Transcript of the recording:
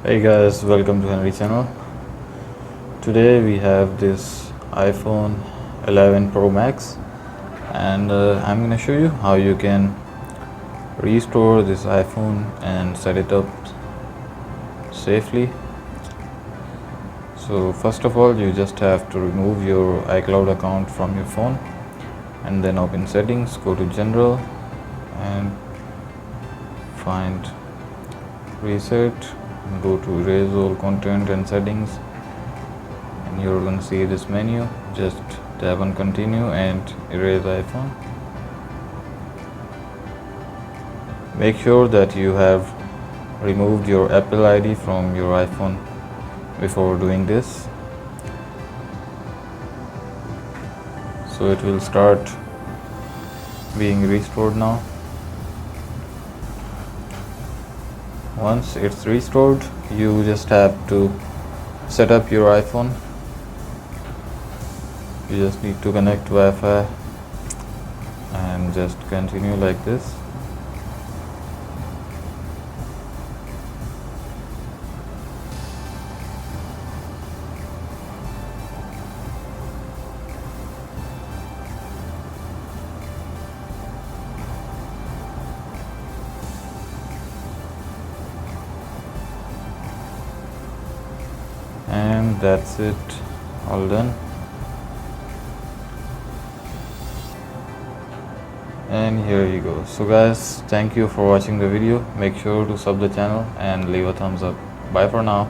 Hey guys, welcome to Henry channel. Today we have this iPhone 11 Pro Max and I'm gonna show you how you can restore this iPhone and set it up safely. So first of all, you just have to remove your iCloud account from your phone and then open settings, go to general and find reset, go to erase all content and settings, and you're going to see this menu. Just tap on continue and erase iPhone. Make sure that you have removed your Apple ID from your iPhone before doing this, so it will start being restored now. Once it's restored, you just have to set up your iPhone. You just need to connect Wi-Fi and just continue like this. And that's it, all done. And here you go. So guys, thank you for watching the video. Make sure to sub the channel and leave a thumbs up. Bye for now.